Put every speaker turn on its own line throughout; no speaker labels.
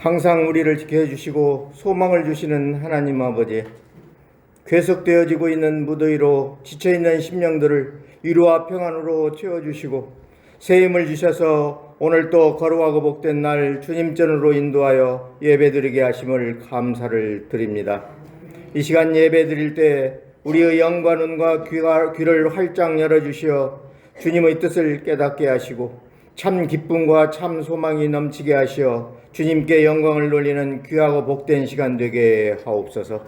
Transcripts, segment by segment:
항상 우리를 지켜 주시고 소망을 주시는 하나님 아버지, 괴속되어지고 있는 무더위로 지쳐있는 심령들을 위로와 평안으로 채워주시고 새 힘을 주셔서 오늘 또 거룩하고 복된 날 주님 전으로 인도하여 예배드리게 하심을 감사를 드립니다. 이 시간 예배드릴 때 우리의 영과 눈과 귀를 활짝 열어주시어 주님의 뜻을 깨닫게 하시고 참 기쁨과 참 소망이 넘치게 하시어 주님께 영광을 돌리는 귀하고 복된 시간 되게 하옵소서.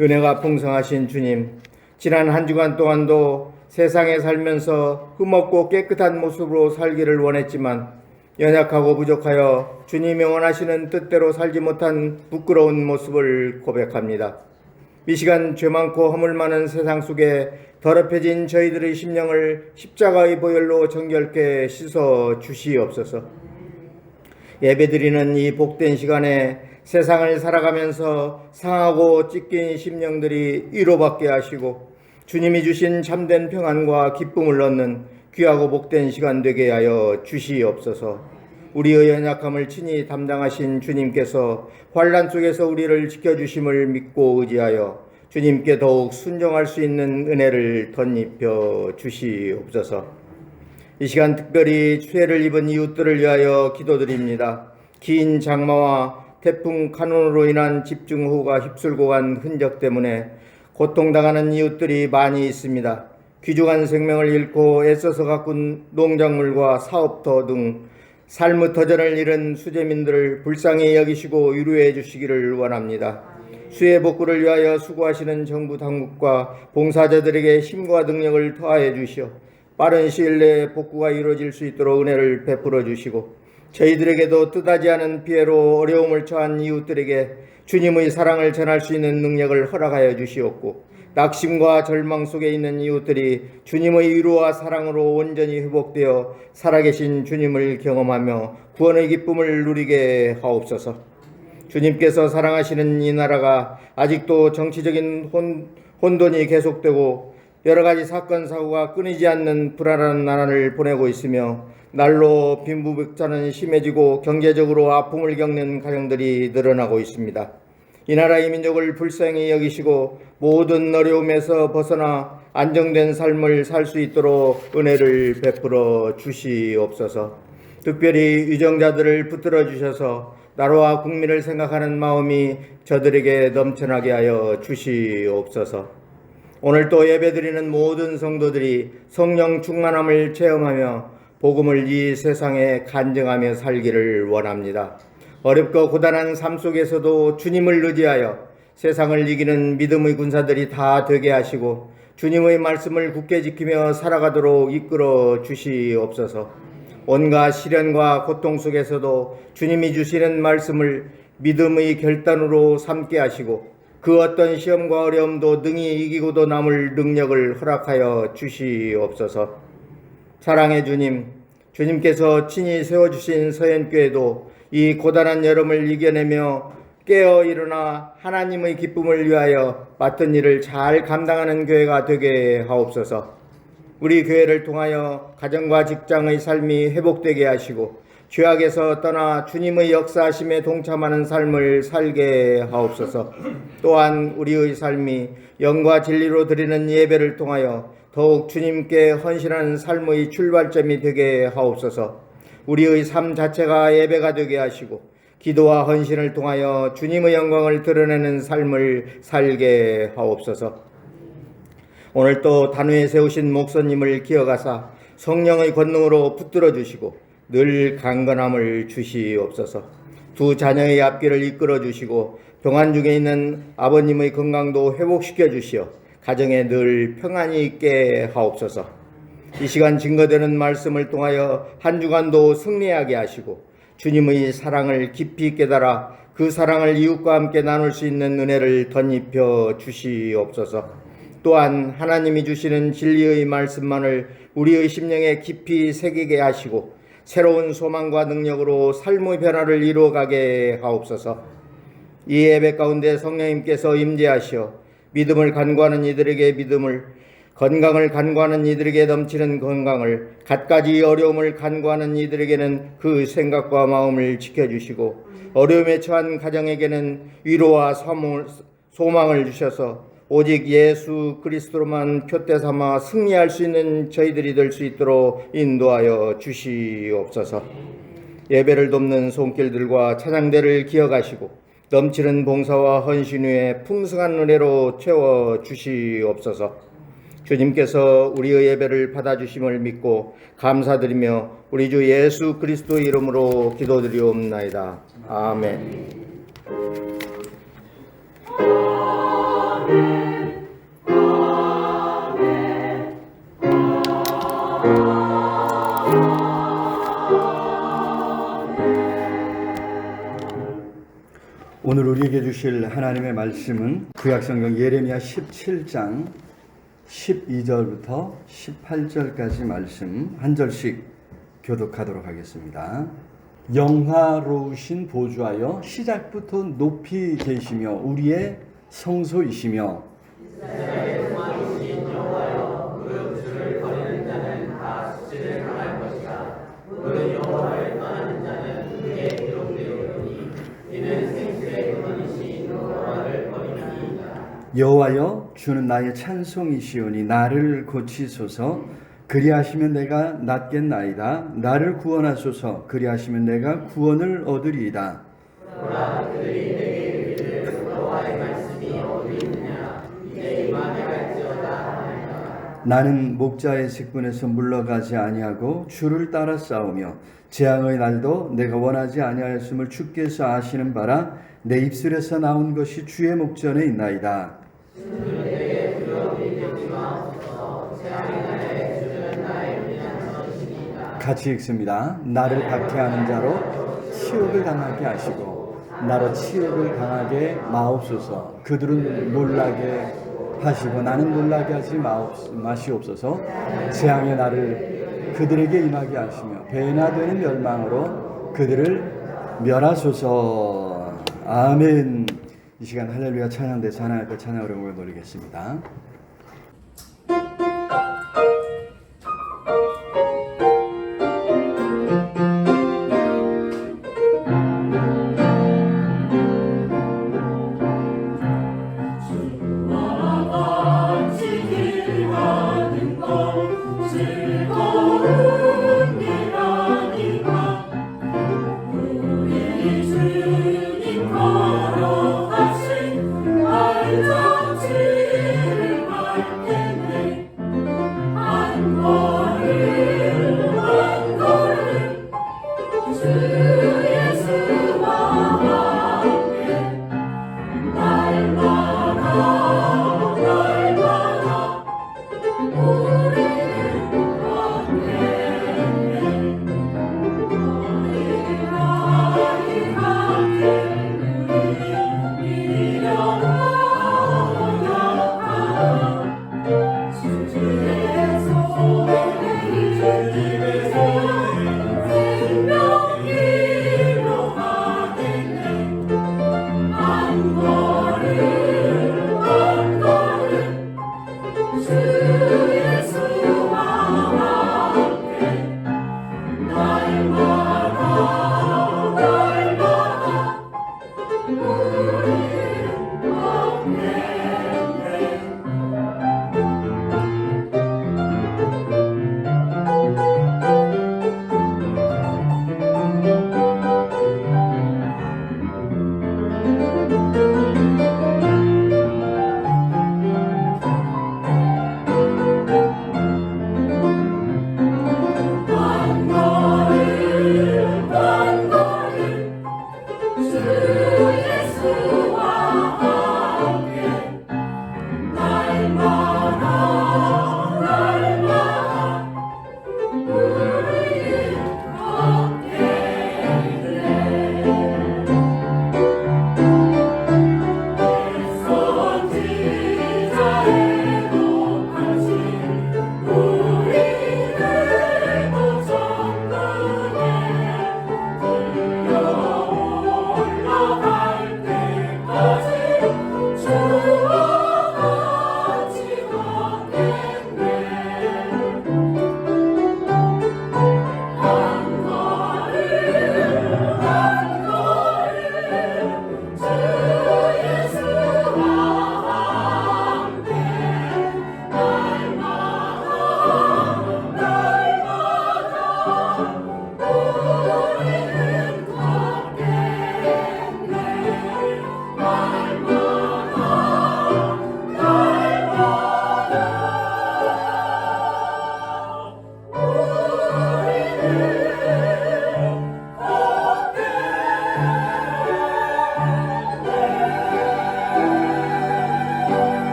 은혜가 풍성하신 주님, 지난 한 주간 동안도 세상에 살면서 흠없고 깨끗한 모습으로 살기를 원했지만 연약하고 부족하여 주님이 원하시는 뜻대로 살지 못한 부끄러운 모습을 고백합니다. 이 시간 죄 많고 허물 많은 세상 속에 더럽혀진 저희들의 심령을 십자가의 보혈로 정결케 씻어 주시옵소서. 예배드리는 이 복된 시간에 세상을 살아가면서 상하고 찢긴 심령들이 위로받게 하시고 주님이 주신 참된 평안과 기쁨을 얻는 귀하고 복된 시간 되게 하여 주시옵소서. 우리의 연약함을 친히 담당하신 주님께서 환난 속에서 우리를 지켜주심을 믿고 의지하여 주님께 더욱 순종할 수 있는 은혜를 덧입혀 주시옵소서. 이 시간 특별히 수해를 입은 이웃들을 위하여 기도드립니다. 긴 장마와 태풍 카눈으로 인한 집중호우가 휩쓸고 간 흔적 때문에 고통당하는 이웃들이 많이 있습니다. 귀중한 생명을 잃고 애써서 가꾼 농작물과 사업터 등 삶의 터전을 잃은 수재민들을 불쌍히 여기시고 위로해 주시기를 원합니다. 수해 복구를 위하여 수고하시는 정부 당국과 봉사자들에게 힘과 능력을 더하여 주시어 빠른 시일 내에 복구가 이루어질 수 있도록 은혜를 베풀어 주시고 저희들에게도 뜻하지 않은 피해로 어려움을 처한 이웃들에게 주님의 사랑을 전할 수 있는 능력을 허락하여 주시옵고 낙심과 절망 속에 있는 이웃들이 주님의 위로와 사랑으로 온전히 회복되어 살아계신 주님을 경험하며 구원의 기쁨을 누리게 하옵소서. 주님께서 사랑하시는 이 나라가 아직도 정치적인 혼돈이 계속되고 여러 가지 사건 사고가 끊이지 않는 불안한 나라를 보내고 있으며 날로 빈부격차는 심해지고 경제적으로 아픔을 겪는 가정들이 늘어나고 있습니다. 이 나라의 민족을 불쌍히 여기시고 모든 어려움에서 벗어나 안정된 삶을 살 수 있도록 은혜를 베풀어 주시옵소서. 특별히 유정자들을 붙들어 주셔서 나라와 국민을 생각하는 마음이 저들에게 넘쳐나게 하여 주시옵소서. 오늘 또 예배드리는 모든 성도들이 성령 충만함을 체험하며 복음을 이 세상에 간증하며 살기를 원합니다. 어렵고 고단한 삶 속에서도 주님을 의지하여 세상을 이기는 믿음의 군사들이 다 되게 하시고 주님의 말씀을 굳게 지키며 살아가도록 이끌어 주시옵소서. 온갖 시련과 고통 속에서도 주님이 주시는 말씀을 믿음의 결단으로 삼게 하시고 그 어떤 시험과 어려움도 능히 이기고도 남을 능력을 허락하여 주시옵소서. 사랑의 주님, 주님께서 친히 세워주신 서현교회도 이 고단한 여름을 이겨내며 깨어 일어나 하나님의 기쁨을 위하여 맡은 일을 잘 감당하는 교회가 되게 하옵소서. 우리 교회를 통하여 가정과 직장의 삶이 회복되게 하시고 죄악에서 떠나 주님의 역사하심에 동참하는 삶을 살게 하옵소서. 또한 우리의 삶이 영과 진리로 드리는 예배를 통하여 더욱 주님께 헌신하는 삶의 출발점이 되게 하옵소서. 우리의 삶 자체가 예배가 되게 하시고 기도와 헌신을 통하여 주님의 영광을 드러내는 삶을 살게 하옵소서. 오늘 또 단위에 세우신 목사님을 기억하사 성령의 권능으로 붙들어 주시고 늘 강건함을 주시옵소서. 두 자녀의 앞길을 이끌어 주시고 병환 중에 있는 아버님의 건강도 회복시켜 주시어 가정에 늘 평안이 있게 하옵소서. 이 시간 증거되는 말씀을 통하여 한 주간도 승리하게 하시고 주님의 사랑을 깊이 깨달아 그 사랑을 이웃과 함께 나눌 수 있는 은혜를 덧입혀 주시옵소서. 또한 하나님이 주시는 진리의 말씀만을 우리의 심령에 깊이 새기게 하시고 새로운 소망과 능력으로 삶의 변화를 이루어가게 하옵소서. 이 예배 가운데 성령님께서 임재하시어 믿음을 간구하는 이들에게 믿음을, 건강을 간구하는 이들에게 넘치는 건강을, 갖가지 어려움을 간구하는 이들에게는 그 생각과 마음을 지켜주시고, 어려움에 처한 가정에게는 위로와 소망을 주셔서 오직 예수 그리스도로만 표대 삼아 승리할 수 있는 저희들이 될 수 있도록 인도하여 주시옵소서. 예배를 돕는 손길들과 찬양대를 기억하시고 넘치는 봉사와 헌신 후에 풍성한 은혜로 채워 주시옵소서. 주님께서 우리의 예배를 받아주심을 믿고 감사드리며 우리 주 예수 그리스도 이름으로 기도드리옵나이다. 아멘.
오늘 우리에게 주실 하나님의 말씀은 구약성경 예레미야 17장 12절부터 18절까지 말씀 한 절씩 교독하도록 하겠습니다. 영화로우신 보좌여 시작부터 높이 계시며 우리의 성소이시며 이스라엘의 영화로우신 여호와여 무릎 주를 거리는 자는 다 수치를 당할 것이다. 무릇 여호와를 떠나는 자는 그의 기록되오니 이는 생수의 근원이신 여호와를 버림이니이다. 여호와여 주는 나의 찬송이시오니 나를 고치소서. 그리하시면 내가 낫겠나이다. 나를 구원하소서. 그리하시면 내가 구원을 얻으리이다. 그들이 내게 이르기를 여호와의 말씀이 어디 있느냐 이제 임하게 할지어다 하나이다. 나는 목자의 직분에서 물러가지 아니하고 주를 따라 싸우며 재앙의 날도 내가 원하지 아니하였음을 주께서 아시는 바라. 내 입술에서 나온 것이 주의 목전에 있나이다. 같이 읽습니다. 나를 박해하는 자로 치욕을 당하게 하시고 나로 치욕을 당하게 마옵소서. 그들은 놀라게 하시고 나는 놀라게 하지 마시옵소서. 재앙의 날을 그들에게 임하게 하시며 배나 되는 멸망으로 그들을 멸하소서. 아멘. 이 시간 할렐루야 찬양대서 하나님 앞에 찬양 어려움을 돌리겠습니다.
주님 걸어가신 발자취를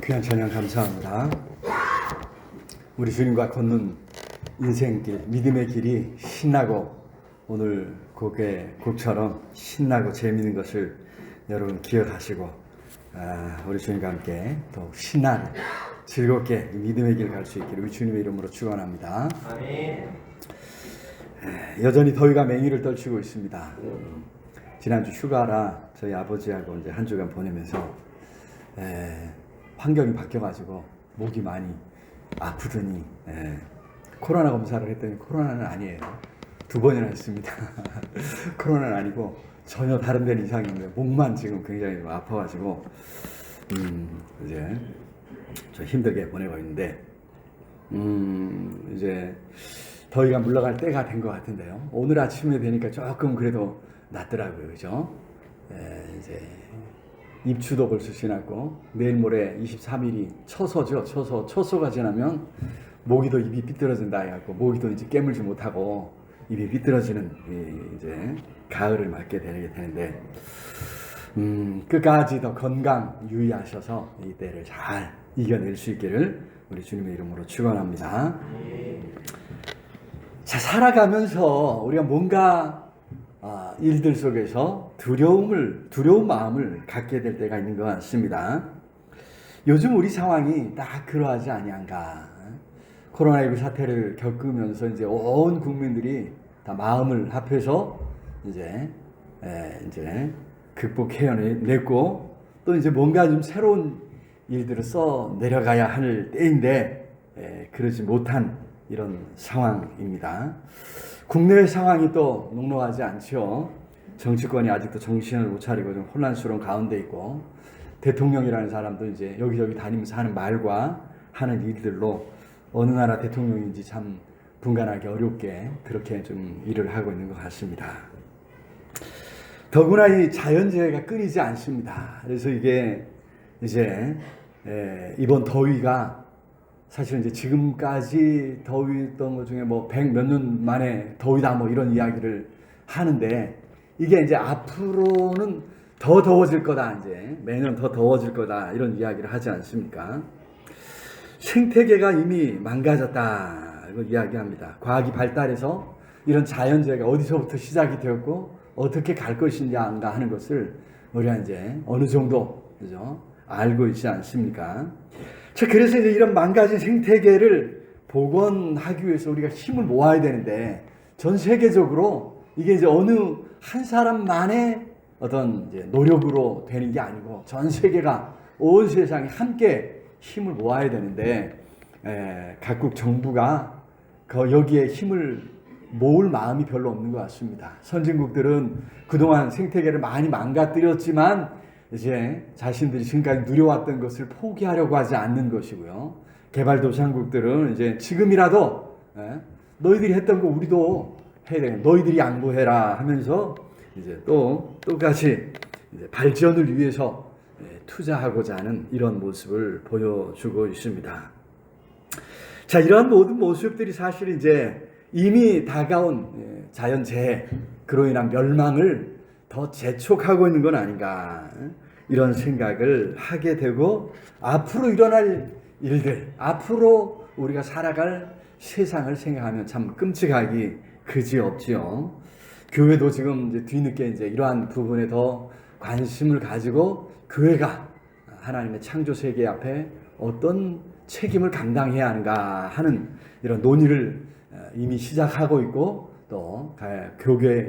귀한 찬양 감사합니다. 우리 주님과 걷는 인생길, 믿음의 길이 신나고 오늘 곡처럼 신나고 재미있는 것을 여러분 기억하시고 우리 주님과 함께 더욱 신나는 즐겁게 믿음의 길 갈 수 있기를 우리 주님의 이름으로 축원합니다.
아멘.
여전히 더위가 맹위를 떨치고 있습니다. 지난주 휴가라 저희 아버지하고 이제 한 주간 보내면서 환경이 바뀌어가지고 목이 많이 아프더니 코로나 검사를 했더니 코로나는 아니에요. 2번이나 했습니다. 코로나는 아니고 전혀 다른 데는 이상이 없는데 목만 지금 굉장히 아파가지고 이제 좀 힘들게 보내고 있는데 이제 더위가 물러갈 때가 된 것 같은데요. 오늘 아침에 되니까 조금 그래도 낫더라고요, 그죠? 이제 입추도 벌써 지났고 내일 모레 23일이 처서죠. 처서가 지나면 모기도 입이 삐뚤어진다 해갖고 모기도 이제 깨물지 못하고 입이 삐뚤어지는 이제 가을을 맞게 되는데 끝까지 더 건강 유의하셔서 이 때를 잘 이겨낼 수 있기를 우리 주님의 이름으로 축원합니다. 자, 살아가면서 우리가 뭔가 일들 속에서 두려운 마음을 갖게 될 때가 있는 것 같습니다. 요즘 우리 상황이 딱 그러하지 아니한가. 코로나19 사태를 겪으면서 이제 온 국민들이 다 마음을 합해서 이제 극복해냈고 또 이제 뭔가 좀 새로운 일들을 써 내려가야 할 때인데 그러지 못한 이런 상황입니다. 국내 상황이 또 녹록하지 않죠. 정치권이 아직도 정신을 못 차리고 좀 혼란스러운 가운데 있고 대통령이라는 사람도 이제 여기저기 다니면서 하는 말과 하는 일들로 어느 나라 대통령인지 참 분간하기 어렵게 그렇게 좀 일을 하고 있는 것 같습니다. 더구나 이 자연재해가 끊이지 않습니다. 그래서 이게 이제 이번 더위가 사실 이제 지금까지 더위던 것 중에 뭐 100 몇 년 만에 더위다 뭐 이런 이야기를 하는데 이게 이제 앞으로는 더 더워질 거다, 이제 매년 더 더워질 거다 이런 이야기를 하지 않습니까? 생태계가 이미 망가졌다 이거 이야기합니다. 과학이 발달해서 이런 자연재해가 어디서부터 시작이 되었고 어떻게 갈 것인가 하는 것을 우리가 이제 어느 정도 그죠? 알고 있지 않습니까? 자, 그래서 이제 이런 망가진 생태계를 복원하기 위해서 우리가 힘을 모아야 되는데 전 세계적으로 이게 이제 어느 한 사람만의 어떤 이제 노력으로 되는 게 아니고 전 세계가 온 세상이 함께 힘을 모아야 되는데 각국 정부가 여기에 힘을 모을 마음이 별로 없는 것 같습니다. 선진국들은 그동안 생태계를 많이 망가뜨렸지만 이제 자신들이 지금까지 누려왔던 것을 포기하려고 하지 않는 것이고요. 개발도상국들은 이제 지금이라도 너희들이 했던 거 우리도 해야 돼. 너희들이 양보해라 하면서 이제 똑같이 이제 발전을 위해서 투자하고자 하는 이런 모습을 보여주고 있습니다. 자, 이러한 모든 모습들이 사실 이제 이미 다가온 자연재해, 그로 인한 멸망을 더 재촉하고 있는 건 아닌가 이런 생각을 하게 되고 앞으로 일어날 일들, 앞으로 우리가 살아갈 세상을 생각하면 참 끔찍하기 그지없지요. 교회도 지금 이제 뒤늦게 이제 이러한 부분에 더 관심을 가지고 교회가 하나님의 창조 세계 앞에 어떤 책임을 감당해야 하는가 하는 이런 논의를 이미 시작하고 있고 또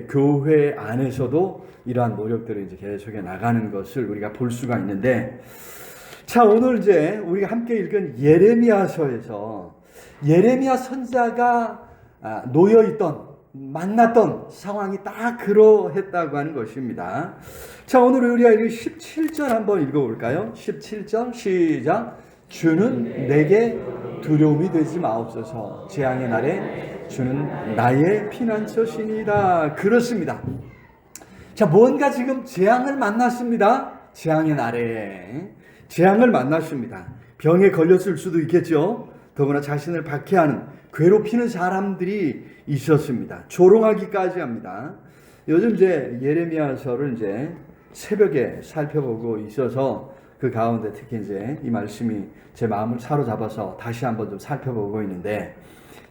교회 안에서도 이러한 노력들을 이제 계속해 나가는 것을 우리가 볼 수가 있는데, 자, 오늘 이제 우리가 함께 읽은 예레미야서에서 예레미야 선지자가 만났던 상황이 딱 그러했다고 하는 것입니다. 자, 오늘 우리가 읽은 17절 한번 읽어볼까요? 17절 시작. 주는 내게 두려움이 되지 마옵소서. 재앙의 날에 주는 나의 피난처시니라. 그렇습니다. 자, 뭔가 지금 재앙을 만났습니다. 재앙의 날에 재앙을 만났습니다. 병에 걸렸을 수도 있겠죠. 더구나 자신을 박해하는 괴롭히는 사람들이 있었습니다. 조롱하기까지 합니다. 요즘 이제 예레미야서를 이제 새벽에 살펴보고 있어서 그 가운데 특히 이제 이 말씀이 제 마음을 사로잡아서 다시 한번 좀 살펴보고 있는데,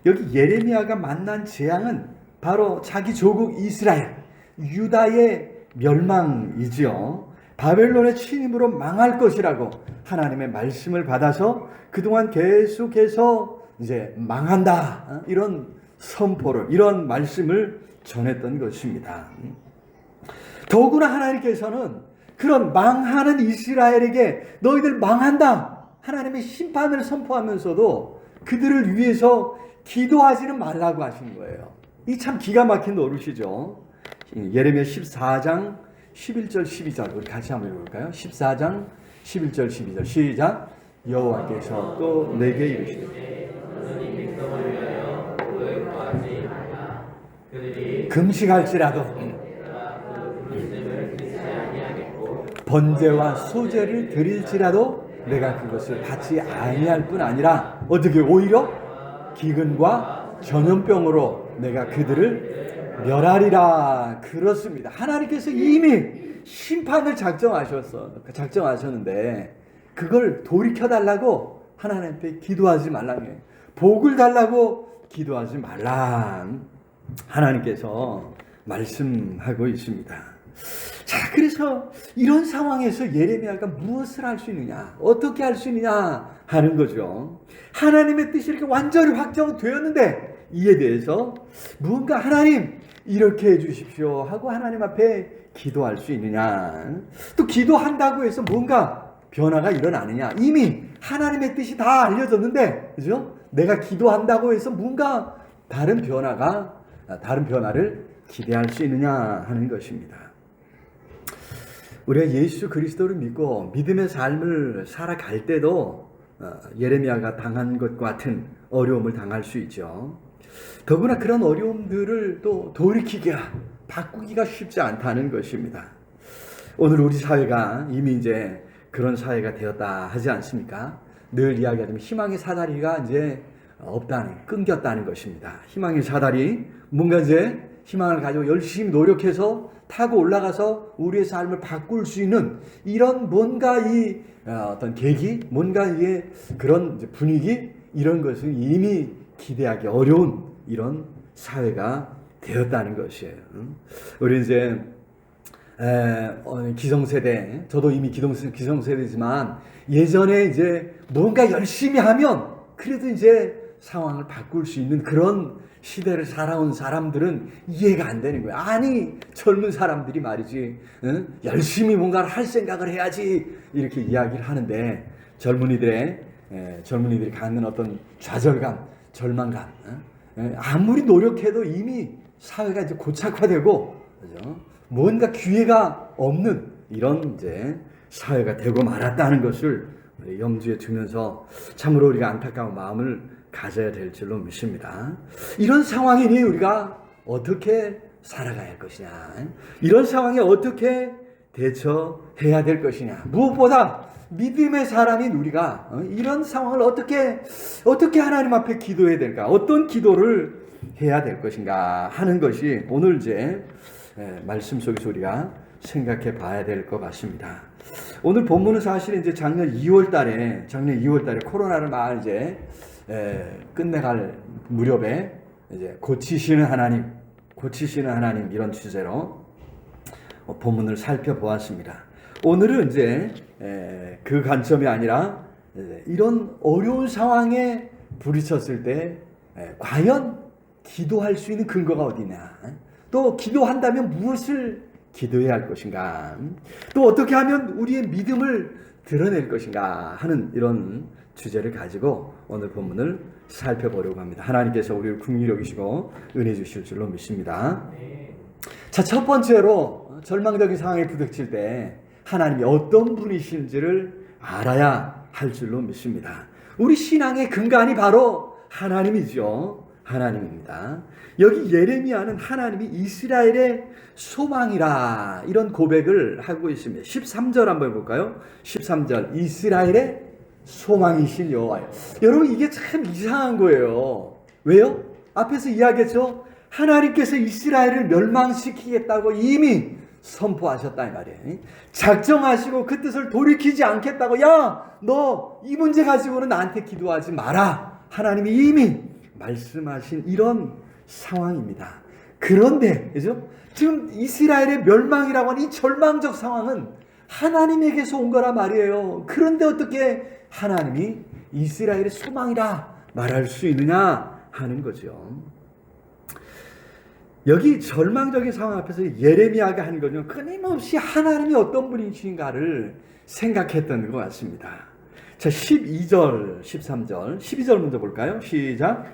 여기 예레미야가 만난 재앙은 바로 자기 조국 이스라엘, 유다의 멸망이지요. 바벨론의 침입으로 망할 것이라고 하나님의 말씀을 받아서 그동안 계속해서 이제 망한다, 이런 선포를, 이런 말씀을 전했던 것입니다. 더구나 하나님께서는 그런 망하는 이스라엘에게 너희들 망한다, 하나님의 심판을 선포하면서도 그들을 위해서 기도하지는 말라고 하신 거예요. 이 참 기가 막힌 노릇이죠. 예레미야 14장 11절 12절 우리 같이 한번 읽어볼까요? 14장 11절 12절 시작. 여호와께서 또 내게 이르시되 금식할지라도 번제와 소제를 드릴지라도 내가 그것을 받지 아니할 뿐 아니라 어떻게 오히려 기근과 전염병으로 내가 그들을 멸하리라. 그렇습니다. 하나님께서 이미 심판을 작정하셨는데 그걸 돌이켜달라고 하나님 앞에 기도하지 말라며, 복을 달라고 기도하지 말라, 하나님께서 말씀하고 있습니다. 자, 그래서 이런 상황에서 예레미야가 무엇을 할 수 있느냐, 어떻게 할 수 있느냐 하는 거죠. 하나님의 뜻이 이렇게 완전히 확정되었는데 이에 대해서 무언가 하나님 이렇게 해주십시오 하고 하나님 앞에 기도할 수 있느냐, 또 기도한다고 해서 뭔가 변화가 일어나느냐. 이미 하나님의 뜻이 다 알려졌는데, 그죠? 내가 기도한다고 해서 뭔가 다른 변화를 기대할 수 있느냐 하는 것입니다. 우리가 예수 그리스도를 믿고 믿음의 삶을 살아갈 때도 예레미야가 당한 것과 같은 어려움을 당할 수 있죠. 더구나 그런 어려움들을 또 돌이키기가, 바꾸기가 쉽지 않다는 것입니다. 오늘 우리 사회가 이미 이제 그런 사회가 되었다 하지 않습니까? 늘 이야기하자면 희망의 사다리가 이제 끊겼다는 것입니다. 희망의 사다리, 뭔가 이제 희망을 가지고 열심히 노력해서 타고 올라가서 우리의 삶을 바꿀 수 있는 이런 뭔가 이 어떤 계기, 뭔가 이게 그런 분위기, 이런 것을 이미 기대하기 어려운 이런 사회가 되었다는 것이에요. 우리 이제 기성세대, 저도 이미 기성세대지만 예전에 이제 뭔가 열심히 하면 그래도 이제 상황을 바꿀 수 있는 그런 시대를 살아온 사람들은 이해가 안 되는 거예요. 아니, 젊은 사람들이 말이지, 열심히 뭔가를 할 생각을 해야지, 이렇게 이야기를 하는데 젊은이들이 갖는 어떤 좌절감, 절망감, 아무리 노력해도 이미 사회가 이제 고착화되고, 그죠? 뭔가 기회가 없는 이런 이제 사회가 되고 말았다는 것을 염두에 두면서 참으로 우리가 안타까운 마음을 가져야 될 줄로 믿습니다. 이런 상황이니 우리가 어떻게 살아가야 할 것이냐, 이런 상황에 어떻게 대처해야 될 것이냐, 무엇보다 믿음의 사람인 우리가 이런 상황을 어떻게 하나님 앞에 기도해야 될까, 어떤 기도를 해야 될 것인가 하는 것이 오늘 이제 말씀 속에서 우리가 생각해 봐야 될 것 같습니다. 오늘 본문은 사실 이제 작년 2월 달에 코로나를 막 이제 끝내갈 무렵에 이제 고치시는 하나님 이런 주제로 본문을 살펴보았습니다. 오늘은 이제 그 관점이 아니라 이런 어려운 상황에 부딪혔을 때 과연 기도할 수 있는 근거가 어디냐, 또 기도한다면 무엇을 기도해야 할 것인가, 또 어떻게 하면 우리의 믿음을 드러낼 것인가 하는 이런 주제를 가지고 오늘 본문을 살펴보려고 합니다. 하나님께서 우리를 긍휼히 여기시고 은혜 주실 줄로 믿습니다. 자, 첫 번째로 절망적인 상황에 부닥칠 때 하나님이 어떤 분이신지를 알아야 할 줄로 믿습니다. 우리 신앙의 근간이 바로 하나님이죠. 하나님입니다. 여기 예레미야는 하나님이 이스라엘의 소망이라 이런 고백을 하고 있습니다. 13절 한번 볼까요? 13절, 이스라엘의 소망이신 여호와요. 여러분, 이게 참 이상한 거예요. 왜요? 앞에서 이야기했죠. 하나님께서 이스라엘을 멸망시키겠다고 이미 선포하셨다 이 말이에요. 작정하시고 그 뜻을 돌이키지 않겠다고, 야, 너 이 문제 가지고는 나한테 기도하지 마라. 하나님이 이미 말씀하신 이런 상황입니다. 그런데 그죠? 지금 이스라엘의 멸망이라고 하는 이 절망적 상황은 하나님에게서 온 거란 말이에요. 그런데 어떻게 하나님이 이스라엘의 소망이라 말할 수 있느냐 하는 거죠. 여기 절망적인 상황 앞에서 예레미야가 한 거는 끊임없이 하나님이 어떤 분이신가를 생각했던 것 같습니다. 자, 12절, 13절, 12절 먼저 볼까요? 시작.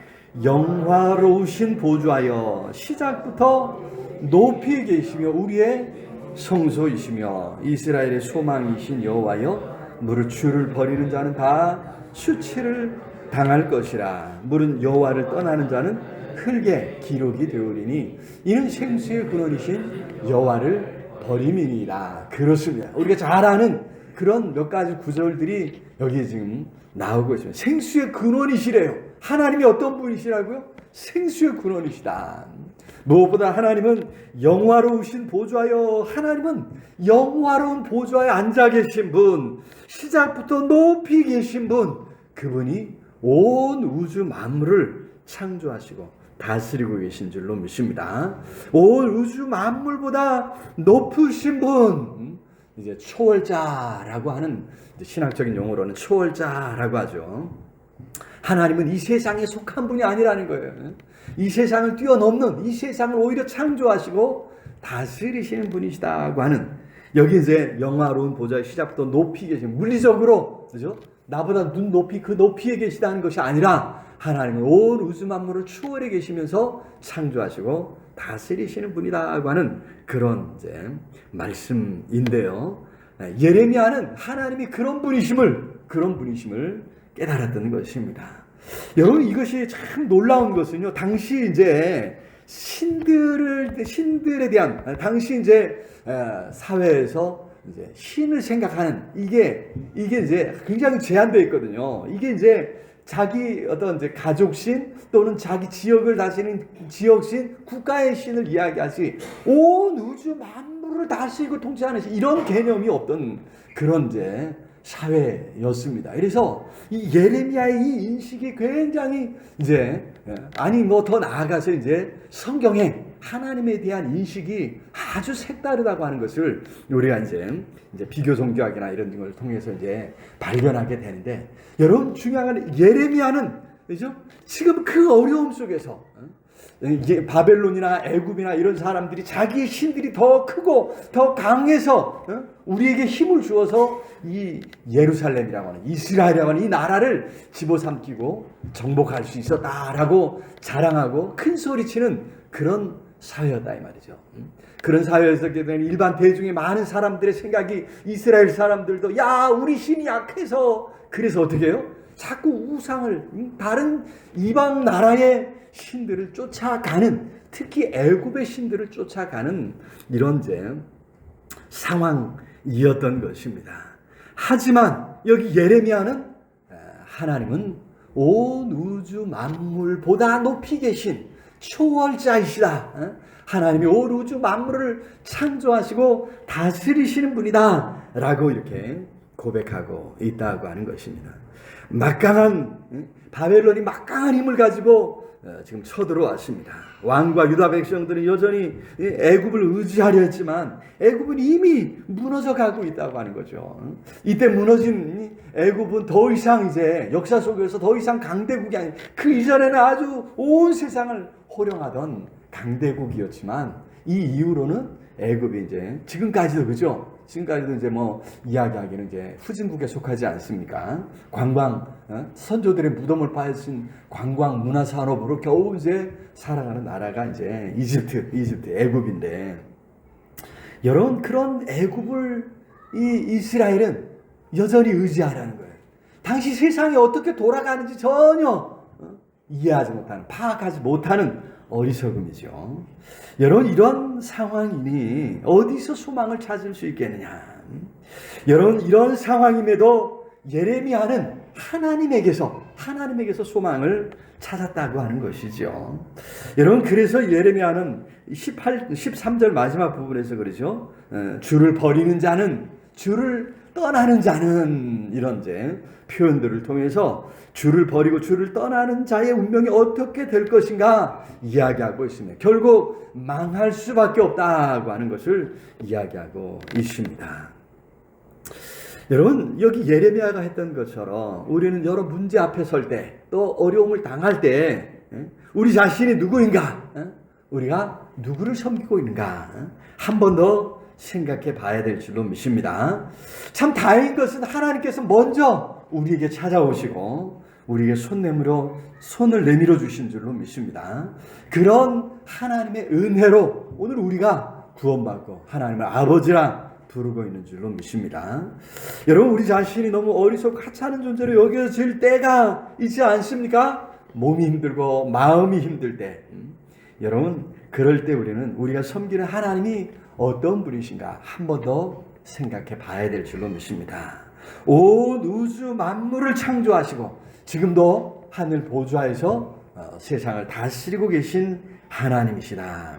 영화로우신 보좌여, 시작부터 높이 계시며 우리의 성소이시며 이스라엘의 소망이신 여호와여, 무릇 주를 버리는 자는 다 수치를 당할 것이라. 무릇 여호와를 떠나는 자는 흙에 기록이 되오리니 이는 생수의 근원이신 여호와를 버림이니라. 그렇습니다. 우리가 잘 아는 그런 몇 가지 구절들이 여기에 지금 나오고 있습니다. 생수의 근원이시래요. 하나님이 어떤 분이시라고요? 생수의 근원이시다. 무엇보다 하나님은 영화로우신 보좌여, 하나님은 영화로운 보좌에 앉아 계신 분, 시작부터 높이 계신 분, 그분이 온 우주 만물을 창조하시고 다스리고 계신 줄로 믿습니다. 온 우주 만물보다 높으신 분, 이제 초월자라고 하는 신학적인 용어로는 초월자라고 하죠. 하나님은 이 세상에 속한 분이 아니라는 거예요. 이 세상을 뛰어넘는, 이 세상을 오히려 창조하시고 다스리시는 분이시다고 하는, 여기 이제 영화로운 보좌의 시작부터 높이 계신, 물리적으로 그죠? 나보다 눈 높이 그 높이에 계시다는 것이 아니라 하나님은 온 우주 만물을 추월해 계시면서 창조하시고 다스리시는 분이라고 하는 그런 이제 말씀인데요. 예레미야는 하나님이 그런 분이심을 깨달았던 것입니다. 여러분, 이것이 참 놀라운 것은요, 당시 이제 신들에 대한, 당시 이제 사회에서 이제 신을 생각하는 이게 이제 굉장히 제한되어 있거든요. 이게 이제 자기 어떤 이제 가족신 또는 자기 지역을 다스리는 지역신, 국가의 신을 이야기하지 온 우주 만물을 다스리고 통치하는 신, 이런 개념이 없던 그런 이제 사회였습니다. 그래서 이 예레미야의 이 인식이 굉장히 이제 뭐 더 나아가서 이제 성경에 하나님에 대한 인식이 아주 색다르다고 하는 것을 우리가 이제 비교 종교학이나 이런 걸 통해서 이제 발견하게 되는데, 여러분 중요한 건 예레미야는 그죠? 지금 그 어려움 속에서 이게 바벨론이나 애굽이나 이런 사람들이 자기의 신들이 더 크고 더 강해서 우리에게 힘을 주어서 이 예루살렘이라고 하는, 이스라엘이라고 하는 이 나라를 집어삼키고 정복할 수 있었다라고 자랑하고 큰 소리치는 그런 사회였다 이 말이죠. 그런 사회에서 일반 대중의 많은 사람들의 생각이, 이스라엘 사람들도 야, 우리 신이 약해서, 그래서 어떻게 해요? 자꾸 우상을, 다른 이방 나라의 신들을 쫓아가는, 특히 애굽의 신들을 쫓아가는 이런 이제 상황이었던 것입니다. 하지만 여기 예레미야는 하나님은 온 우주 만물보다 높이 계신 초월자이시다. 하나님이 온 우주 만물을 창조하시고 다스리시는 분이다 라고 이렇게 고백하고 있다고 하는 것입니다. 바벨론이 막강한 힘을 가지고 지금 쳐들어왔습니다. 왕과 유다 백성들은 여전히 애굽을 의지하려 했지만 애굽은 이미 무너져 가고 있다고 하는 거죠. 이때 무너진 애굽은 더 이상 이제 역사 속에서 더 이상 강대국이 아닌, 그 이전에는 아주 온 세상을 호령하던 강대국이었지만 이 이후로는 애굽이 이제 지금까지도 그죠? 지금까지도 이제 뭐 이야기하기는 이제 후진국에 속하지 않습니까? 선조들의 무덤을 파헤친 관광 문화 산업으로 겨우 이제 살아가는 나라가 이제 이집트 애굽인데, 여러분 그런 애굽을 이 이스라엘은 여전히 의지하라는 거예요. 당시 세상이 어떻게 돌아가는지 전혀 이해하지 못하는, 파악하지 못하는 어리석음이죠. 여러분, 이런 상황이니 어디서 소망을 찾을 수 있겠느냐? 여러분, 이런 상황임에도 예레미야는 하나님에게서 소망을 찾았다고 하는 것이죠. 여러분, 그래서 예레미야는 13절 마지막 부분에서 그러죠. 주를 버리는 자는, 주를 떠나는 자는, 이런 이제 표현들을 통해서 주를 버리고 주를 떠나는 자의 운명이 어떻게 될 것인가 이야기하고 있습니다. 결국 망할 수밖에 없다고 하는 것을 이야기하고 있습니다. 여러분, 여기 예레미야가 했던 것처럼 우리는 여러 문제 앞에 설 때, 또 어려움을 당할 때 우리 자신이 누구인가, 우리가 누구를 섬기고 있는가 한 번 더 생각해 봐야 될 줄로 믿습니다. 참 다행인 것은 하나님께서 먼저 우리에게 찾아오시고 우리에게 손을 내밀어 주신 줄로 믿습니다. 그런 하나님의 은혜로 오늘 우리가 구원받고 하나님을 아버지라 부르고 있는 줄로 믿습니다. 여러분, 우리 자신이 너무 어리석고 하찮은 존재로 여겨질 때가 있지 않습니까? 몸이 힘들고 마음이 힘들 때, 여러분, 그럴 때 우리가 섬기는 하나님이 어떤 분이신가 한 번 더 생각해 봐야 될 줄로 믿습니다. 온 우주 만물을 창조하시고 지금도 하늘 보좌에서 세상을 다스리고 계신 하나님이시다.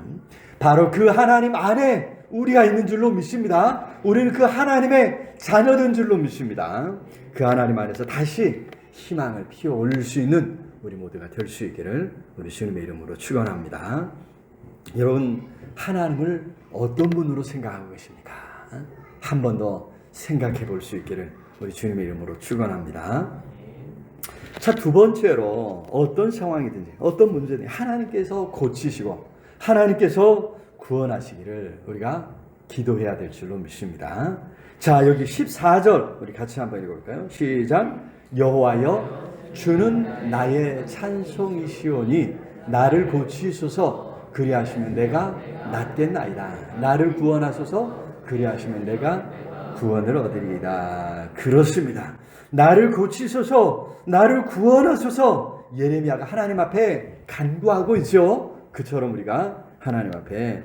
바로 그 하나님 안에 우리가 있는 줄로 믿습니다. 우리는 그 하나님의 자녀된 줄로 믿습니다. 그 하나님 안에서 다시 희망을 피워 올릴 수 있는 우리 모두가 될 수 있기를 우리 주님의 이름으로 축원합니다. 여러분, 하나님을 어떤 분으로 생각하고 계십니까? 한 번 더 생각해 볼 수 있기를 우리 주님의 이름으로 축원합니다. 자, 두 번째로 어떤 상황이든지 어떤 문제든지 하나님께서 고치시고 하나님께서 구원하시기를 우리가 기도해야 될 줄로 믿습니다. 자, 여기 14절 우리 같이 한번 읽어볼까요? 시작. 여호와여, 주는 나의 찬송이시오니 나를 고치소서. 그리하시면 내가 낫겠나이다. 나를 구원하소서. 그리하시면 내가 구원을 얻으리이다. 그렇습니다. 나를 고치소서, 나를 구원하소서. 예레미야가 하나님 앞에 간구하고 있죠. 그처럼 우리가 하나님 앞에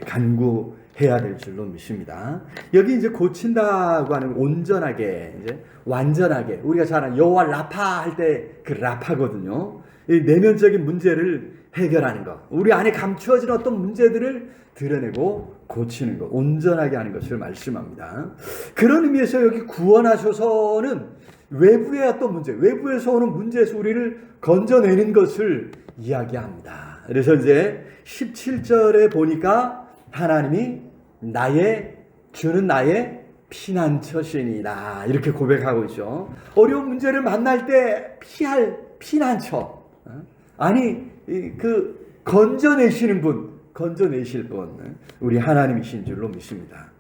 간구해야 될 줄로 믿습니다. 여기 이제 고친다고 하는 온전하게, 이제 완전하게, 우리가 잘 아는 여호와 라파 할 때 그 라파거든요. 이 내면적인 문제를 해결하는 것, 우리 안에 감추어진 어떤 문제들을 드러내고 고치는 것, 온전하게 하는 것을 말씀합니다. 그런 의미에서 여기 구원하셔서는 외부의 어떤 문제, 외부에서 오는 문제에서 우리를 건져내는 것을 이야기합니다. 그래서 이제 17절에 보니까 하나님이 주는 나의 피난처시니라 이렇게 고백하고 있죠. 어려운 문제를 만날 때 피할 피난처, 아니 그 건져내실 분, 우리 하나님이신 줄로 믿습니다.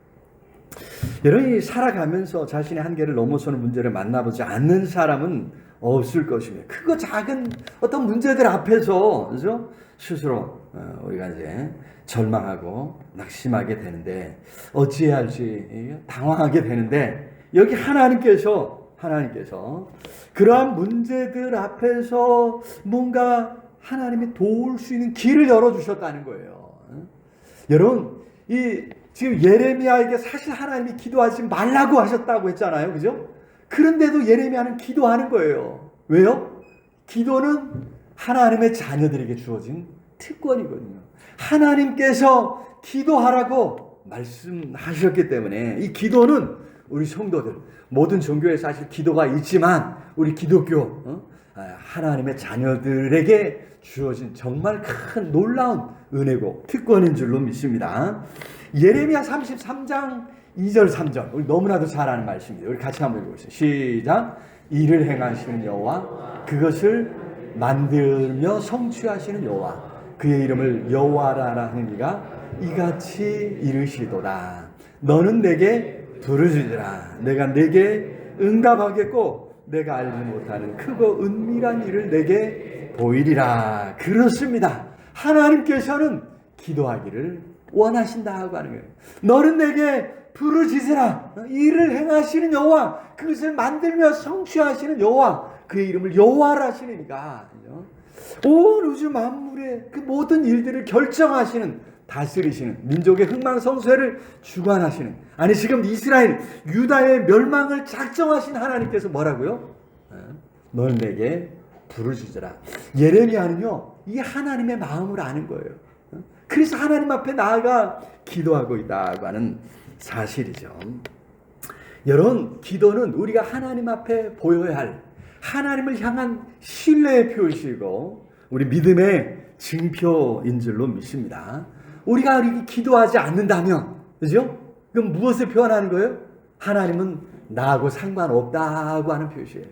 여러분이 살아가면서 자신의 한계를 넘어서는 문제를 만나보지 않는 사람은 없을 것입니다. 크고 작은 어떤 문제들 앞에서, 그죠? 스스로 우리가 이제 절망하고 낙심하게 되는데, 어찌해야 할지 당황하게 되는데, 여기 하나님께서 그러한 문제들 앞에서 뭔가 하나님이 도울 수 있는 길을 열어주셨다는 거예요. 여러분, 지금 예레미야에게 사실 하나님이 기도하지 말라고 하셨다고 했잖아요. 그죠? 그런데도 예레미야는 기도하는 거예요. 왜요? 기도는 하나님의 자녀들에게 주어진 특권이거든요. 하나님께서 기도하라고 말씀하셨기 때문에 이 기도는 우리 성도들, 모든 종교에 사실 기도가 있지만 우리 기독교 하나님의 자녀들에게 주어진 정말 큰 놀라운 은혜고 특권인 줄로 믿습니다. 예레미야 33장 2절 3절 우리 너무나도 잘 아는 말씀입니다. 우리 같이 한번 읽어보세요. 시작. 일을 행하시는 여호와, 그것을 만들며 성취하시는 여호와, 그의 이름을 여호와라 하는 이가 이같이 이르시도다. 너는 내게 부르짖으라. 내가 내게 응답하겠고 내가 알지 못하는 크고 은밀한 일을 내게 보이리라. 그렇습니다. 하나님께서는 기도하기를 원하신다고 하는 거예요. 너는 내게 부르짖으라. 일을 행하시는 여호와, 그것을 만들며 성취하시는 여호와, 그의 이름을 여호와라 하시니까 온 우주 만물의 그 모든 일들을 결정하시는 다스리시는, 민족의 흥망성쇠를 주관하시는, 아니 지금 이스라엘 유다의 멸망을 작정하신 하나님께서 뭐라고요? 너는 내게 불을 주더라. 예레미야는요 이 하나님의 마음을 아는 거예요. 그래서 하나님 앞에 나아가 기도하고 있다고 하는 사실이죠. 여러분, 기도는 우리가 하나님 앞에 보여야 할 하나님을 향한 신뢰의 표시이고 우리 믿음의 증표인 줄로 믿습니다. 우리가 이렇게 기도하지 않는다면, 그죠? 그럼 무엇을 표현하는 거예요? 하나님은 나하고 상관없다고 하는 표시예요.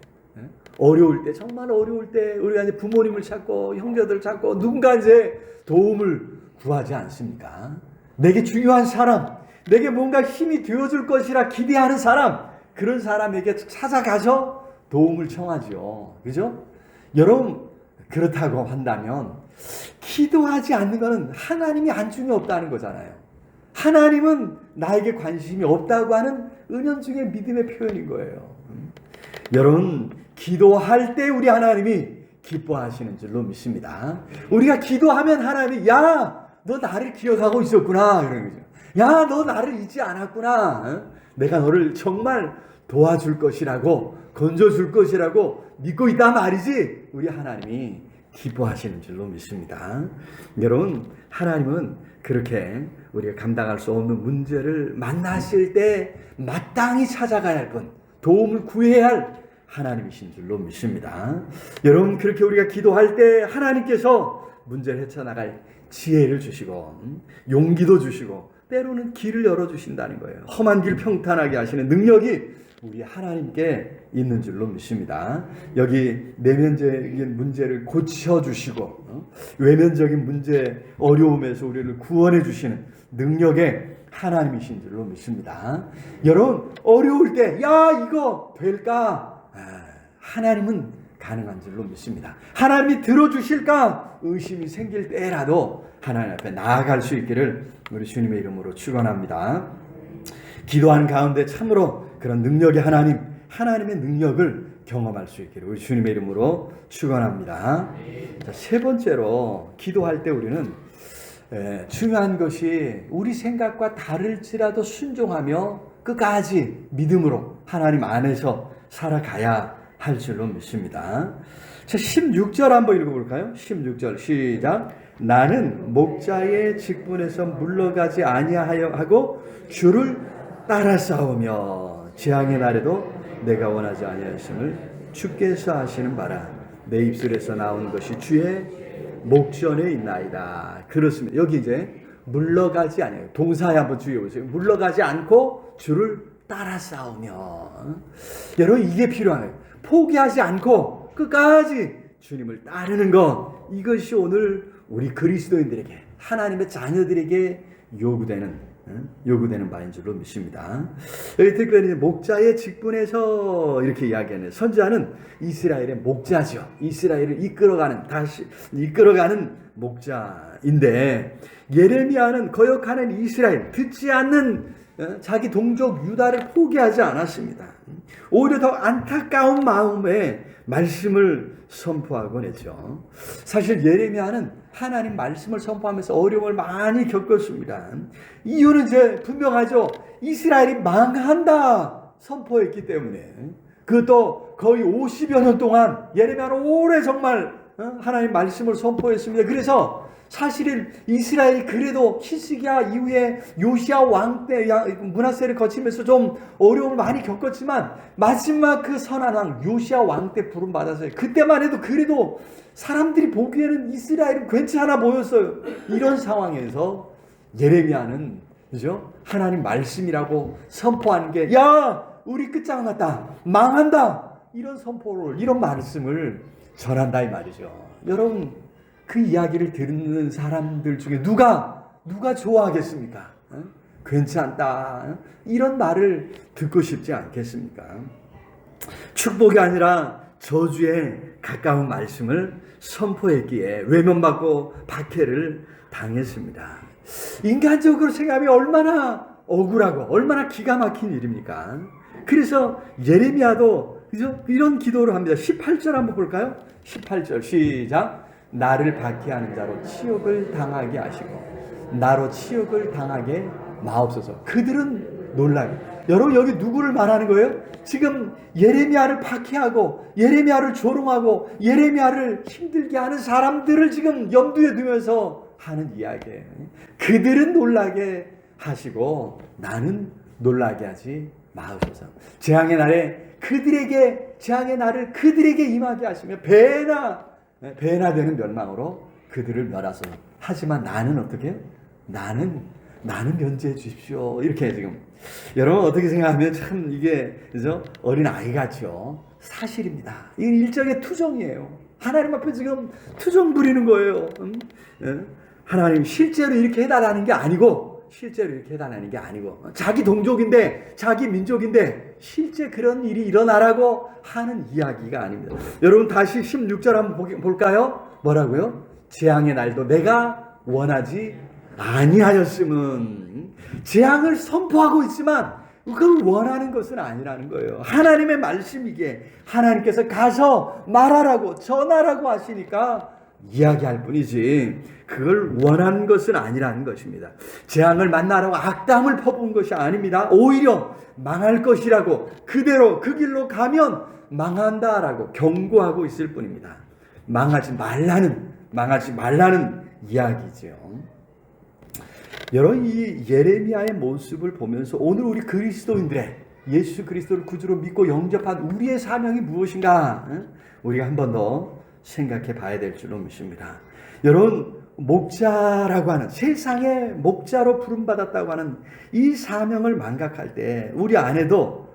어려울 때, 정말 어려울 때 우리가 이제 부모님을 찾고 형제들 찾고 누군가 이제 도움을 구하지 않습니까? 내게 중요한 사람, 내게 뭔가 힘이 되어줄 것이라 기대하는 사람, 그런 사람에게 찾아가서 도움을 청하죠. 그죠? 여러분, 그렇다고 한다면 기도하지 않는 것은 하나님이 안중에 없다는 거잖아요. 하나님은 나에게 관심이 없다고 하는 은연중의 믿음의 표현인 거예요. 여러분, 기도할 때 우리 하나님이 기뻐하시는 줄로 믿습니다. 우리가 기도하면 하나님이 야, 너 나를 기억하고 있었구나 이런 거죠. 야, 너 나를 잊지 않았구나. 내가 너를 정말 도와줄 것이라고, 건져줄 것이라고 믿고 있단 말이지. 우리 하나님이 기뻐하시는 줄로 믿습니다. 여러분, 하나님은 그렇게 우리가 감당할 수 없는 문제를 만나실 때 마땅히 찾아가야 할 분, 도움을 구해야 할 하나님이신 줄로 믿습니다. 여러분, 그렇게 우리가 기도할 때 하나님께서 문제를 헤쳐나갈 지혜를 주시고 용기도 주시고 때로는 길을 열어주신다는 거예요. 험한 길 평탄하게 하시는 능력이 우리 하나님께 있는 줄로 믿습니다. 여기 내면적인 문제를 고쳐주시고 외면적인 문제, 어려움에서 우리를 구원해 주시는 능력의 하나님이신 줄로 믿습니다. 여러분, 어려울 때 야, 이거 될까? 하나님은 가능한 줄로 믿습니다. 하나님이 들어주실까? 의심이 생길 때라도 하나님 앞에 나아갈 수 있기를 우리 주님의 이름으로 축원합니다. 기도하는 가운데 참으로 그런 능력의 하나님, 하나님의 능력을 경험할 수 있기를 우리 주님의 이름으로 축원합니다. 자, 세 번째로 기도할 때 우리는 중요한 것이 우리 생각과 다를지라도 순종하며 끝까지 믿음으로 하나님 안에서 살아가야 할 줄로 믿습니다. 자, 16절 한번 읽어볼까요? 16절 시작. 나는 목자의 직분에서 물러가지 아니하여 하고 주를 따라 싸우며 재앙의 날에도 내가 원하지 아니하였음을 주께서 하시는 바라. 내 입술에서 나온 것이 주의 목전에 있나이다. 그렇습니다. 여기 이제 물러가지 아니하여, 동사에 한번 주의해 보세요. 물러가지 않고 주를 따라 싸우며. 여러분, 이게 필요해요. 포기하지 않고 끝까지 주님을 따르는 것, 이것이 오늘 우리 그리스도인들에게, 하나님의 자녀들에게 요구되는 바인 줄로 믿습니다. 여기 특별히 목자의 직분에서 이렇게 이야기하는, 선지자는 이스라엘의 목자죠. 이스라엘을 이끌어가는 목자인데, 예레미야는 거역하는 이스라엘, 듣지 않는 자기 동족 유다를 포기하지 않았습니다. 오히려 더 안타까운 마음에 말씀을 선포하곤 했죠. 사실 예레미야는 하나님 말씀을 선포하면서 어려움을 많이 겪었습니다. 이유는 이제 분명하죠. 이스라엘이 망한다 선포했기 때문에. 그것도 거의 50여 년 동안 예레미야는 오래 정말 하나님 말씀을 선포했습니다. 그래서 사실은 이스라엘이 그래도 히스기야 이후에 요시야 왕 때 므낫세를 거치면서 좀 어려움을 많이 겪었지만 마지막 그 선한 왕 요시야 왕 때 부름 받았어요. 그때만 해도 그래도 사람들이 보기에는 이스라엘은 괜찮아 보였어요. 이런 상황에서 예레미야는, 그죠? 하나님 말씀이라고 선포하는 게, 야, 우리 끝장 났다, 망한다, 이런 선포를, 이런 말씀을 전한다 이 말이죠. 여러분, 그 이야기를 듣는 사람들 중에 누가 좋아하겠습니까? 괜찮다, 이런 말을 듣고 싶지 않겠습니까? 축복이 아니라 저주에 가까운 말씀을 선포했기에 외면받고 박해를 당했습니다. 인간적으로 생각하면 얼마나 억울하고 얼마나 기가 막힌 일입니까? 그래서 예레미야도 이런 기도를 합니다. 18절 한번 볼까요? 18절 시작. 나를 박해하는 자로 치욕을 당하게 하시고 나로 치욕을 당하게 마옵소서. 그들은 놀라게. 여러분 여기 누구를 말하는 거예요? 지금 예레미야를 박해하고 예레미야를 조롱하고 예레미야를 힘들게 하는 사람들을 지금 염두에 두면서 하는 이야기예요. 그들은 놀라게 하시고 나는 놀라게 하지 마옵소서. 재앙의 날에 재앙의 날을 그들에게 임하게 하시며 배나 되는 멸망으로 그들을 멸하소서. 하지만 나는 어떻게 해요? 나는 면제해 주십시오. 이렇게 지금 여러분 어떻게 생각하면 참 이게 그죠? 어린 아이 같죠. 사실입니다. 이건 일종의 투정이에요. 하나님 앞에 지금 투정 부리는 거예요. 하나님 실제로 이렇게 해달라는 게 아니고 자기 동족인데 자기 민족인데 실제 그런 일이 일어나라고 하는 이야기가 아닙니다. 여러분 다시 16절 한번 볼까요? 뭐라고요? 재앙의 날도 내가 원하지 아니하였음은. 재앙을 선포하고 있지만 그걸 원하는 것은 아니라는 거예요. 하나님의 말씀이기에 하나님께서 가서 말하라고 전하라고 하시니까 이야기할 뿐이지 그걸 원하는 것은 아니라는 것입니다. 재앙을 만나라고 악담을 퍼부은 것이 아닙니다. 오히려 망할 것이라고 그대로 그 길로 가면 망한다라고 경고하고 있을 뿐입니다. 망하지 말라는 이야기죠. 여러분 이 예레미야의 모습을 보면서 오늘 우리 그리스도인들의 예수 그리스도를 구주로 믿고 영접한 우리의 사명이 무엇인가 우리가 한 번 더 생각해 봐야 될 줄로 믿습니다. 여러분 목자라고 하는 세상의 목자로 부름받았다고 하는 이 사명을 망각할 때 우리 안에도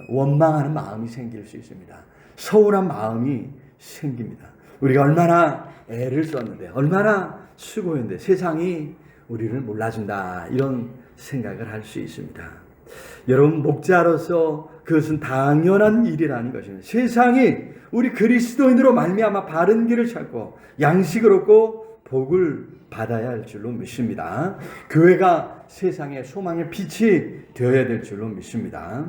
원망하는 마음이 생길 수 있습니다. 서운한 마음이 생깁니다. 우리가 얼마나 애를 썼는데 얼마나 수고했는데 세상이 우리를 몰라준다 이런 생각을 할 수 있습니다. 여러분 목자로서 그것은 당연한 일이라는 것입니다. 세상이 우리 그리스도인으로 말미암아 바른 길을 찾고 양식을 얻고 복을 받아야 할 줄로 믿습니다. 교회가 세상의 소망의 빛이 되어야 될 줄로 믿습니다.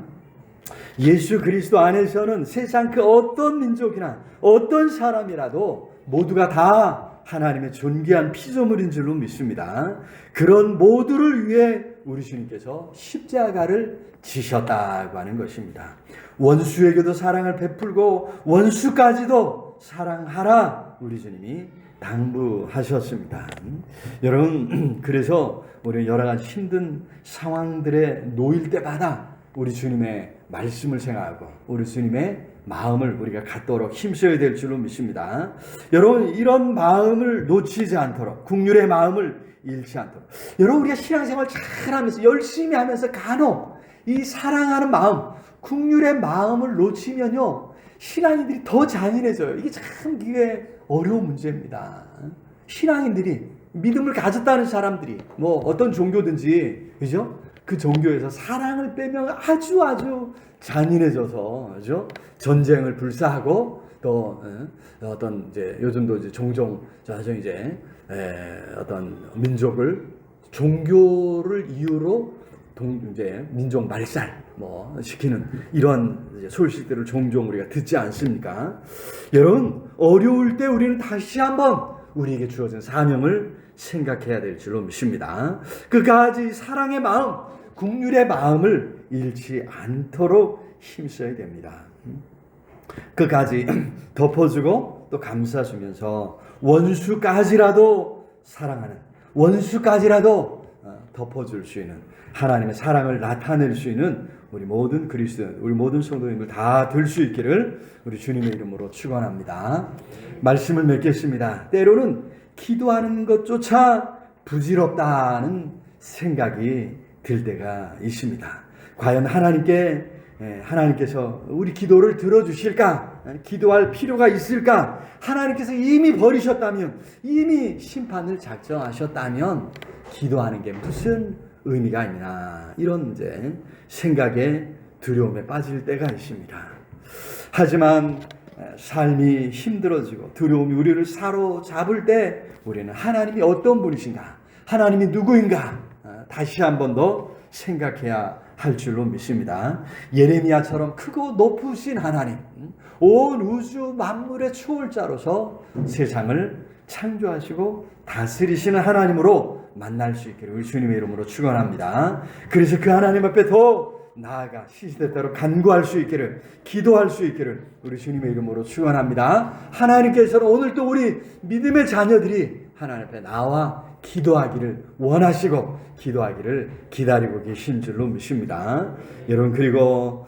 예수 그리스도 안에서는 세상 그 어떤 민족이나 어떤 사람이라도 모두가 다 하나님의 존귀한 피조물인 줄로 믿습니다. 그런 모두를 위해 우리 주님께서 십자가를 지셨다고 하는 것입니다. 원수에게도 사랑을 베풀고 원수까지도 사랑하라 우리 주님이 당부하셨습니다. 여러분 그래서 우리 여러 가지 힘든 상황들에 놓일 때마다 우리 주님의 말씀을 생각하고 우리 주님의 마음을 우리가 갖도록 힘써야 될 줄로 믿습니다. 여러분 이런 마음을 놓치지 않도록 국률의 마음을 잃지 않도록 여러분 우리가 신앙생활 잘하면서 열심히 하면서 간혹 이 사랑하는 마음 국률의 마음을 놓치면요 신앙인들이 더 잔인해져요. 이게 참 이게 어려운 문제입니다. 신앙인들이 믿음을 가졌다는 사람들이 뭐 어떤 종교든지 그죠? 그 종교에서 사랑을 빼면 아주 잔인해져서 그죠? 전쟁을 불사하고 또 어떤 이제 요즘도 이제 종종 이제 어떤 민족을 종교를 이유로 이제 민족 말살 뭐 시키는 이런 소식들을 종종 우리가 듣지 않습니까? 여러분 어려울 때 우리는 다시 한번 우리에게 주어진 사명을 생각해야 될 줄로 믿습니다. 끝까지 사랑의 마음, 국률의 마음을 잃지 않도록 힘써야 됩니다. 끝까지 덮어주고 또 감싸주면서 원수까지라도 사랑하는 원수까지라도 덮어줄 수 있는 하나님의 사랑을 나타낼 수 있는 우리 모든 그리스도인, 우리 모든 성도님들 다 될 수 있기를 우리 주님의 이름으로 축원합니다. 말씀을 맺겠습니다. 때로는 기도하는 것조차 부질없다는 생각이 들 때가 있습니다. 과연 하나님께서 우리 기도를 들어주실까? 기도할 필요가 있을까? 하나님께서 이미 버리셨다면, 이미 심판을 작정하셨다면 기도하는 게 무슨 의미가 있나? 이런 이제 생각에 두려움에 빠질 때가 있습니다. 하지만 삶이 힘들어지고 두려움이 우리를 사로잡을 때 우리는 하나님이 어떤 분이신가? 하나님이 누구인가? 다시 한 번 더 생각해야 할 줄로 믿습니다. 예레미야처럼 크고 높으신 하나님, 온 우주 만물의 초월자로서 세상을 창조하시고 다스리시는 하나님으로 만날 수 있기를 우리 주님의 이름으로 축원합니다. 그래서 그 하나님 앞에 더 나아가 시시때때로 간구할 수 있기를, 기도할 수 있기를 우리 주님의 이름으로 축원합니다. 하나님께서는 오늘 또 우리 믿음의 자녀들이 하나님 앞에 나와 기도하기를 원하시고 기도하기를 기다리고 계신 줄로 믿습니다. 여러분, 그리고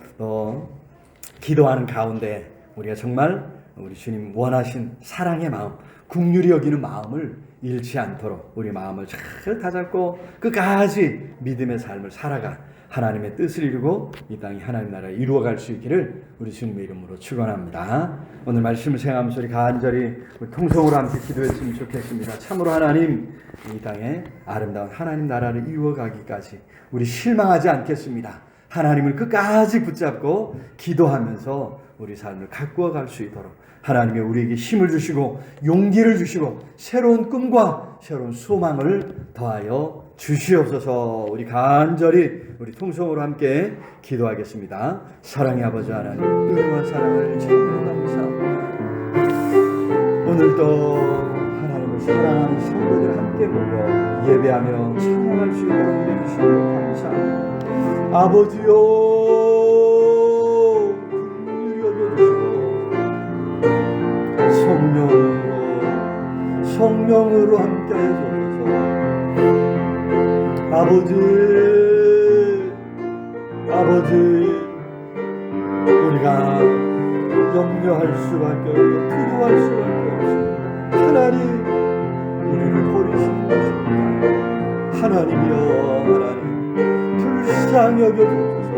기도하는 가운데 우리가 정말 우리 주님 원하신 사랑의 마음, 긍휼히 여기는 마음을 잃지 않도록 우리 마음을 잘 다잡고 끝까지 믿음의 삶을 살아가 하나님의 뜻을 이루고 이 땅이 하나님 나라를 이루어갈 수 있기를 우리 주님의 이름으로 축원합니다. 오늘 말씀을 생각하면서 우리 간절히 우리 통성으로 함께 기도했으면 좋겠습니다. 참으로 하나님, 이 땅에 아름다운 하나님 나라를 이루어가기까지 우리 실망하지 않겠습니다. 하나님을 끝까지 붙잡고 기도하면서 우리 삶을 가꾸어 갈 수 있도록 하나님이 우리에게 힘을 주시고 용기를 주시고 새로운 꿈과 새로운 소망을 더하여 주시옵소서. 우리 간절히 우리 통성으로 함께 기도하겠습니다. 사랑의 아버지 하나님, 은혜와 사랑을 참으로 감사합니다. 오늘도 하나님을 사랑하는 성도들 함께 모여 예배하며 찬양할 수 있도록 은혜 주시고 감사합니다. 아버지요, 성령으로 함께 해주셔서 아버지 우리가 염려할 수밖에 없고 두려워할 수밖에 없습니다. 하나님, 우리를 버리시는 것입니다. 하나님이여, 하나님 불쌍히 여겨주셔서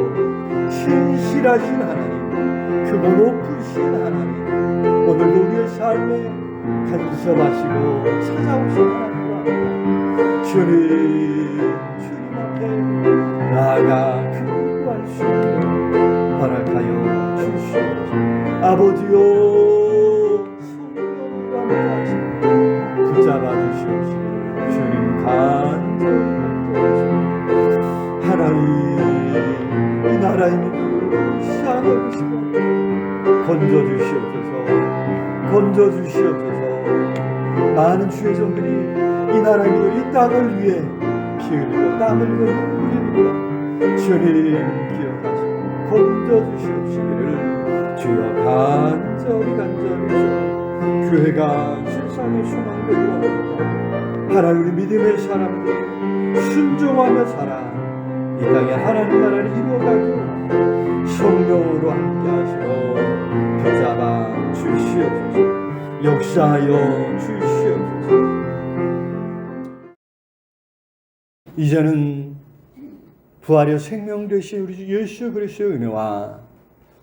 신실하신 하나님, 크고 높으신 하나님, 오늘도 우리의 삶에 간섭하시고 찾아오신 하나님과 주님 앞에 나아가 간구할 수 있도록 허락하여 주시옵소서. 아버지요, 성령으로 함께하시고 붙잡아 주시옵시기를 주님 간절히 하나님, 이 나라의 민족을 불쌍히 여기시고 건져 주시옵소서. 많은 주의 종들이 이 나라의 민족, 이 땅을 위해 피 흘리고 땀 흘리고 눈물 흘리고 주님 기억하시고 건져 주시옵시기를 주여 간절히 교회가 세상의 소망되고 하나님, 우리 믿음의 사람들 순종하며 살아 이 땅에 하나님 나라를 이루어가고 성령으로 함께하시고 붙잡아 주시옵소서. 역사하여 주시옵소서. 이제는 부활의 생명 되신 우리 주 예수 그리스도의 은혜와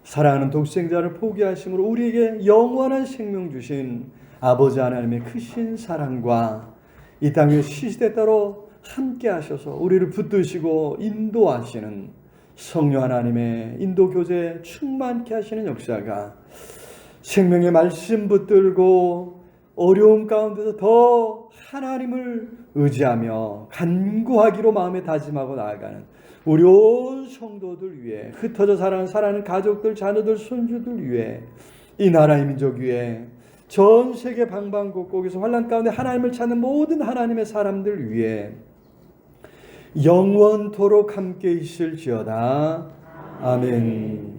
사랑하는 독생자를 포기하심으로 우리에게 영원한 생명 주신 아버지 하나님의 크신 사랑과 이 땅의 시시때때로 함께 하셔서 우리를 붙드시고 인도하시는 성령 하나님의 인도 교제에 충만케 하시는 역사가 생명의 말씀 붙들고 어려움 가운데서 더 하나님을 의지하며 간구하기로 마음에 다짐하고 나아가는 우리 온 성도들 위해, 흩어져 살아가는 가족들, 자녀들, 손주들 위해, 이 나라의 민족 위해, 전 세계 방방곡곡에서 환난 가운데 하나님을 찾는 모든 하나님의 사람들 위해 영원토록 함께 있을지어다. 아멘.